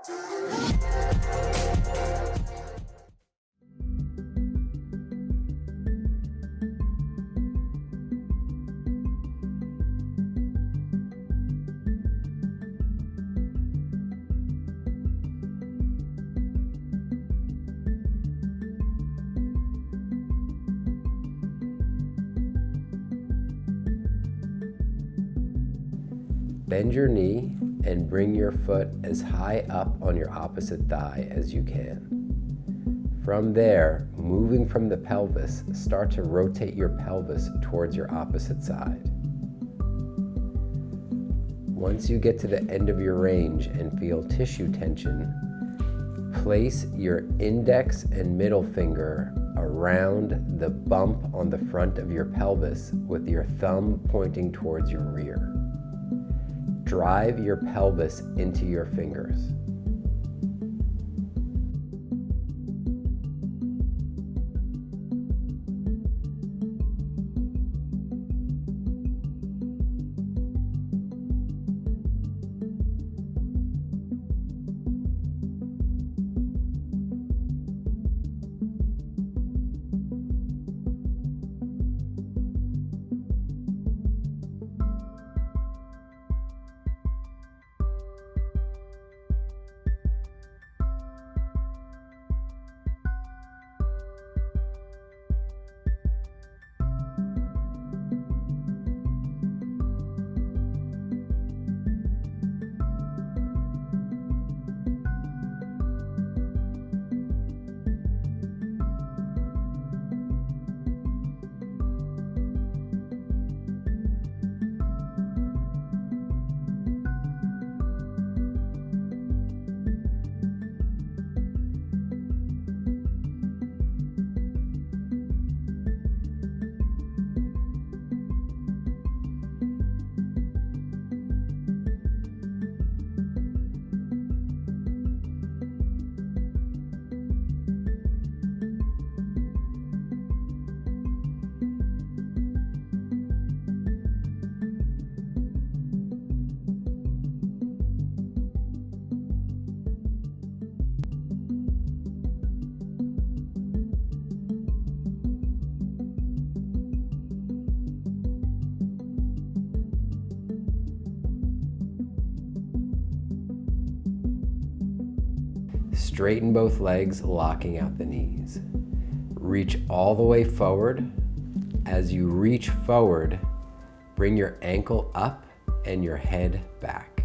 Bend your knee and bring your foot as high up on your opposite thigh as you can. From there, moving from the pelvis, start to rotate your pelvis towards your opposite side. Once you get to the end of your range and feel tissue tension, place your index and middle finger around the bump on the front of your pelvis with your thumb pointing towards your rear. Drive your pelvis into your fingers. Straighten both legs, locking out the knees. Reach all the way forward. As you reach forward, bring your ankle up and your head back.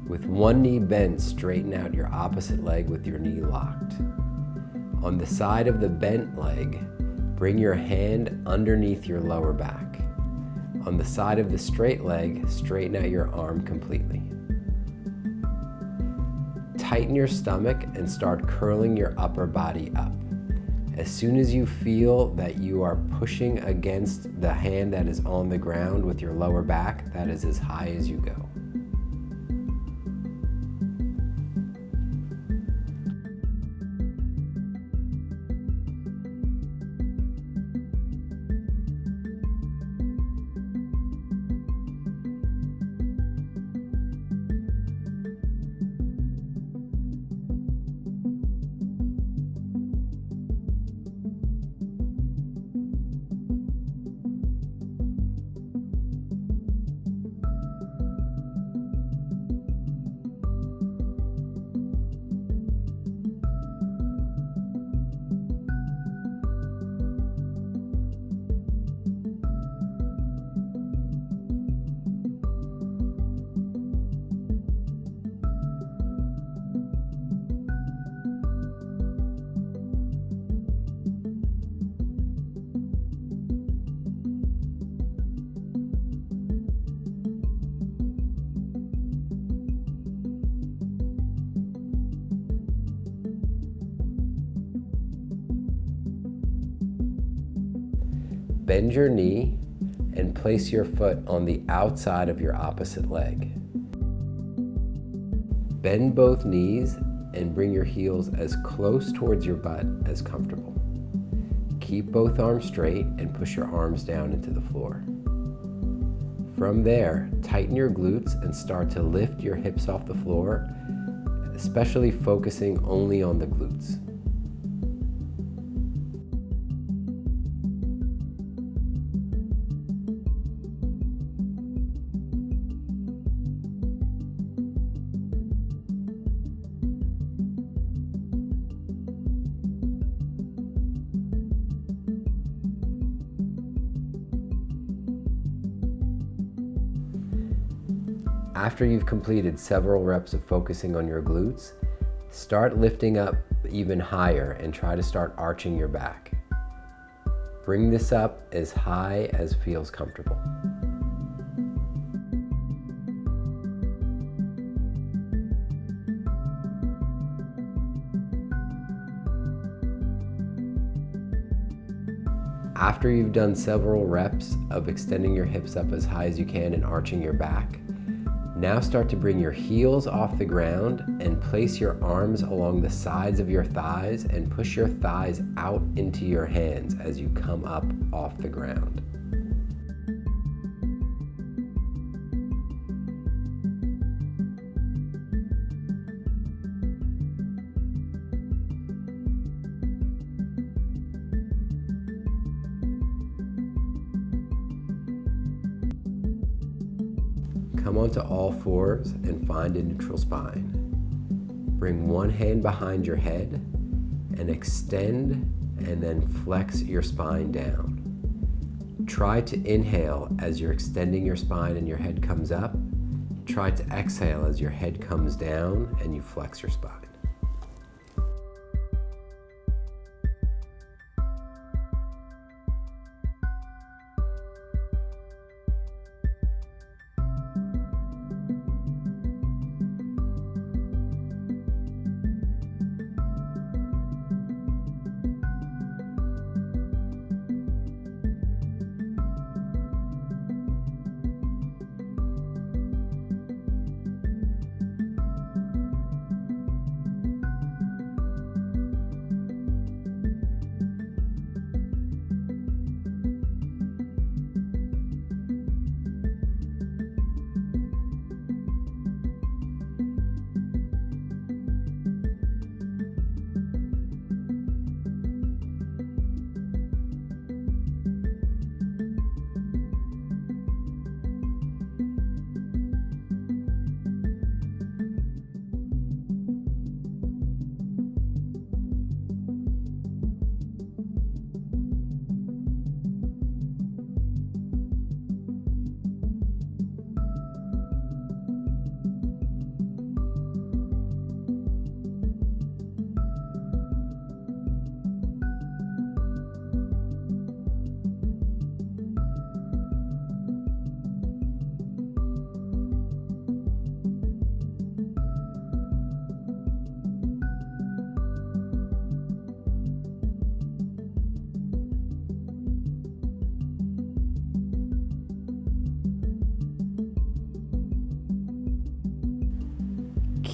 With one knee bent, straighten out your opposite leg with your knee locked. On the side of the bent leg, bring your hand underneath your lower back. On the side of the straight leg, straighten out your arm completely. Tighten your stomach and start curling your upper body up. As soon as you feel that you are pushing against the hand that is on the ground with your lower back, that is as high as you go. Bend your knee and place your foot on the outside of your opposite leg. Bend both knees and bring your heels as close towards your butt as comfortable. Keep both arms straight and push your arms down into the floor. From there, tighten your glutes and start to lift your hips off the floor, especially focusing only on the glutes. After you've completed several reps of focusing on your glutes, start lifting up even higher and try to start arching your back. Bring this up as high as feels comfortable. After you've done several reps of extending your hips up as high as you can and arching your back, now start to bring your heels off the ground and place your arms along the sides of your thighs and push your thighs out into your hands as you come up off the ground. Come onto all fours and find a neutral spine. Bring one hand behind your head and extend and then flex your spine down. Try to inhale as you're extending your spine and your head comes up. Try to exhale as your head comes down and you flex your spine.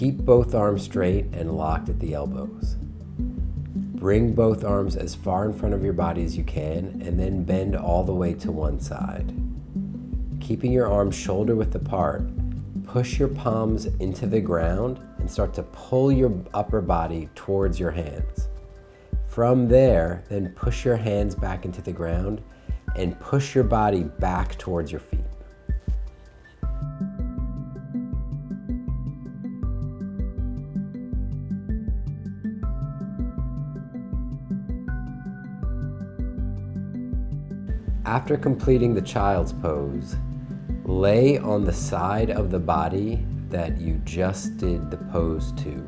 Keep both arms straight and locked at the elbows. Bring both arms as far in front of your body as you can and then bend all the way to one side. Keeping your arms shoulder width apart, push your palms into the ground and start to pull your upper body towards your hands. From there, then push your hands back into the ground and push your body back towards your feet. After completing the child's pose, lay on the side of the body that you just did the pose to.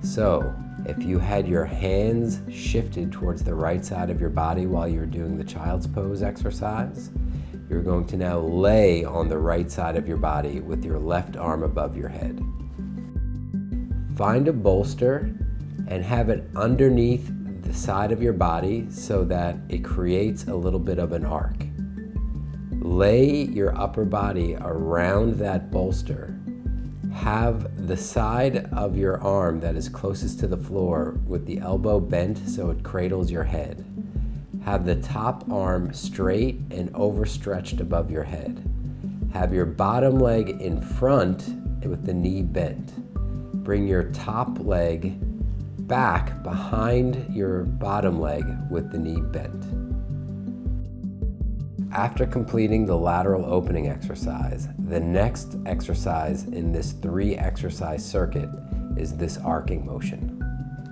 So, if you had your hands shifted towards the right side of your body while you're doing the child's pose exercise, you're going to now lay on the right side of your body with your left arm above your head. Find a bolster and have it underneath the side of your body so that it creates a little bit of an arc. Lay your upper body around that bolster. Have the side of your arm that is closest to the floor with the elbow bent so it cradles your head. Have the top arm straight and overstretched above your head. Have your bottom leg in front with the knee bent. Bring your top leg back behind your bottom leg with the knee bent. After completing the lateral opening exercise, the next exercise in this 3-exercise circuit is this arcing motion.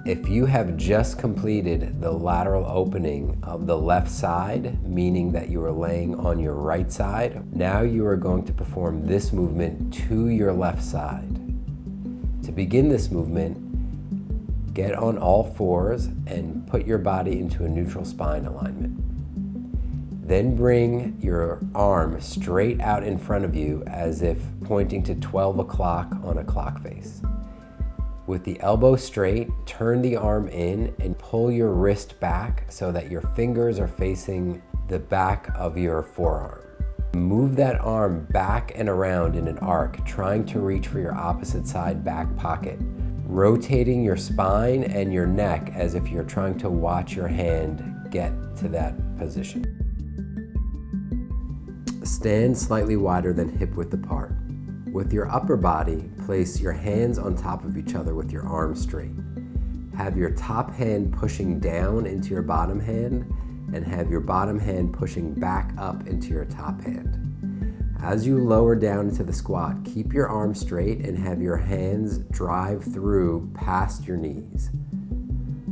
If you have just completed the lateral opening of the left side, meaning that you are laying on your right side, now you are going to perform this movement to your left side. To begin this movement, get on all fours and put your body into a neutral spine alignment. Then bring your arm straight out in front of you as if pointing to 12 o'clock on a clock face. With the elbow straight, turn the arm in and pull your wrist back so that your fingers are facing the back of your forearm. Move that arm back and around in an arc, trying to reach for your opposite side back pocket, rotating your spine and your neck as if you're trying to watch your hand get to that position. Stand slightly wider than hip width apart. With your upper body, place your hands on top of each other with your arms straight. Have your top hand pushing down into your bottom hand and have your bottom hand pushing back up into your top hand. As you lower down into the squat, keep your arms straight and have your hands drive through past your knees.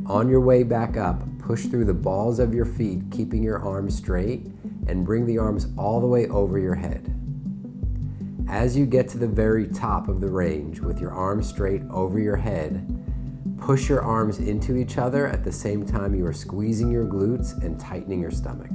On your way back up, push through the balls of your feet, keeping your arms straight, and bring the arms all the way over your head. As you get to the very top of the range with your arms straight over your head, push your arms into each other at the same time you are squeezing your glutes and tightening your stomach.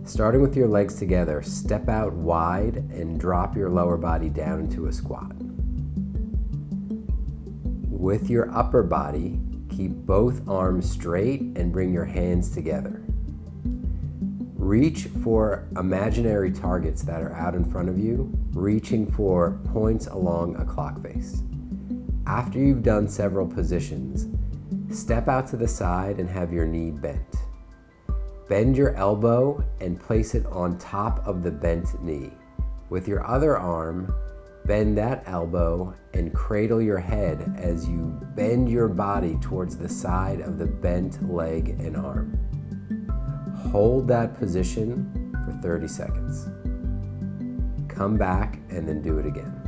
Starting with your legs together, step out wide and drop your lower body down into a squat. With your upper body, keep both arms straight and bring your hands together. Reach for imaginary targets that are out in front of you, reaching for points along a clock face. After you've done several positions, step out to the side and have your knee bent. Bend your elbow and place it on top of the bent knee. With your other arm, bend that elbow and cradle your head as you bend your body towards the side of the bent leg and arm. Hold that position for 30 seconds. Come back and then do it again.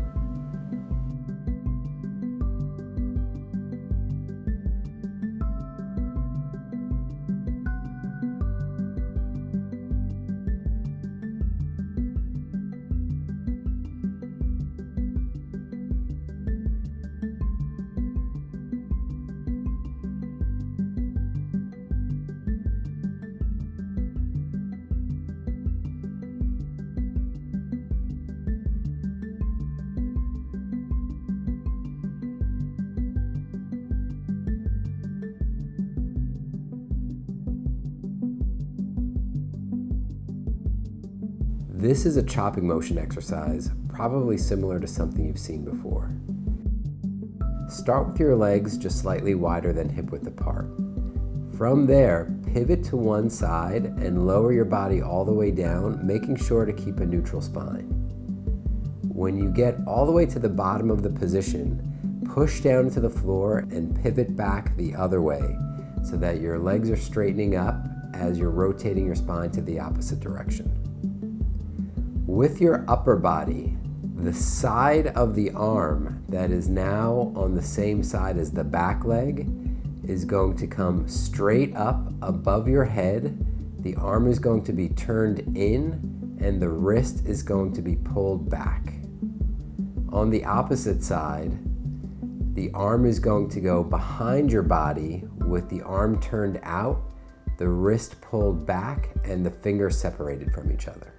This is a chopping motion exercise, probably similar to something you've seen before. Start with your legs just slightly wider than hip width apart. From there, pivot to one side and lower your body all the way down, making sure to keep a neutral spine. When you get all the way to the bottom of the position, push down to the floor and pivot back the other way so that your legs are straightening up as you're rotating your spine to the opposite direction. With your upper body, the side of the arm that is now on the same side as the back leg is going to come straight up above your head. The arm is going to be turned in and the wrist is going to be pulled back. On the opposite side, the arm is going to go behind your body with the arm turned out the wrist pulled back and the fingers separated from each other.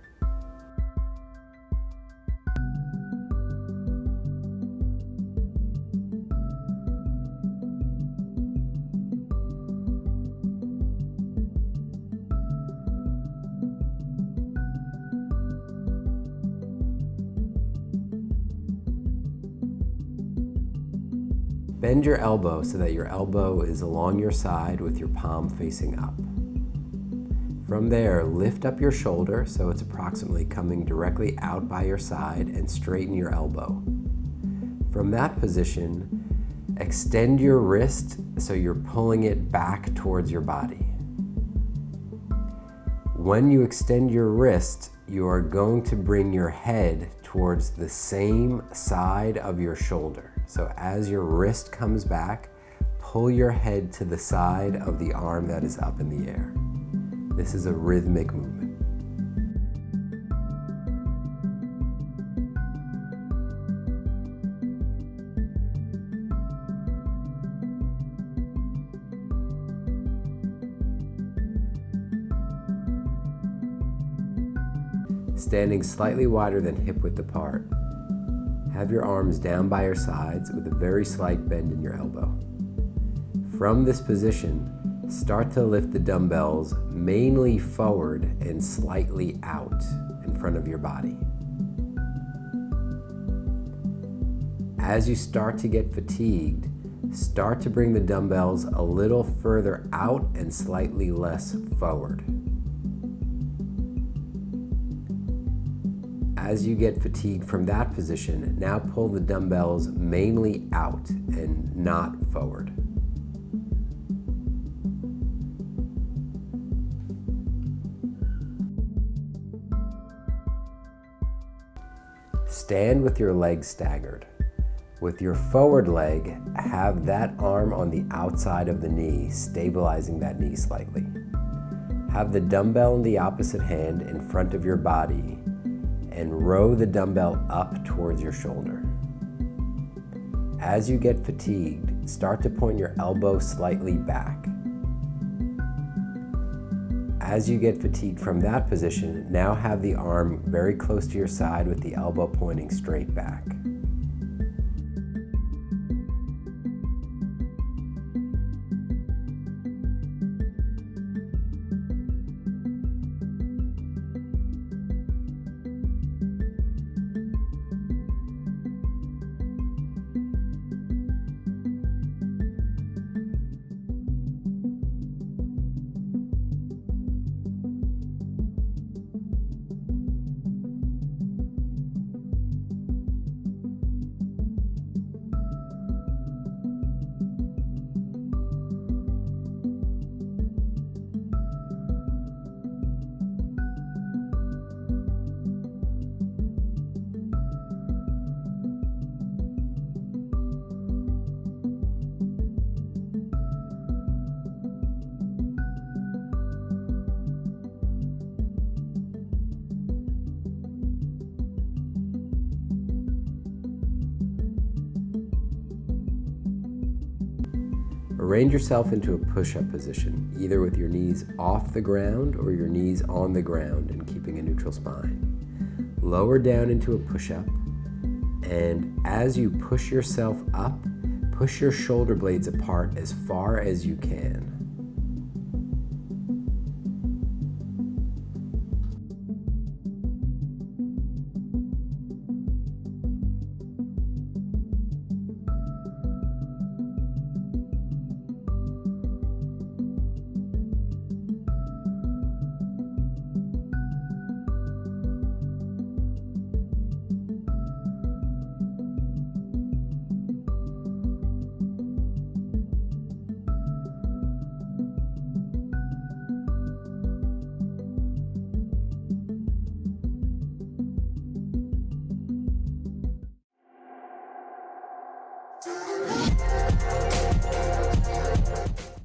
Bend your elbow so that your elbow is along your side with your palm facing up. From there, lift up your shoulder so it's approximately coming directly out by your side and straighten your elbow. From that position, extend your wrist so you're pulling it back towards your body. When you extend your wrist, you are going to bring your head towards the same side of your shoulder. So as your wrist comes back, pull your head to the side of the arm that is up in the air. This is a rhythmic movement. Standing slightly wider than hip width apart, have your arms down by your sides with a very slight bend in your elbow. From this position, start to lift the dumbbells mainly forward and slightly out in front of your body. As you start to get fatigued, start to bring the dumbbells a little further out and slightly less forward. As you get fatigued from that position, now pull the dumbbells mainly out and not forward. Stand with your legs staggered. With your forward leg, have that arm on the outside of the knee, stabilizing that knee slightly. Have the dumbbell in the opposite hand in front of your body and row the dumbbell up towards your shoulder. As you get fatigued, start to point your elbow slightly back. As you get fatigued from that position, now have the arm very close to your side with the elbow pointing straight back. Arrange yourself into a push-up position, either with your knees off the ground or your knees on the ground and keeping a neutral spine. Lower down into a push-up, and as you push yourself up, push your shoulder blades apart as far as you can.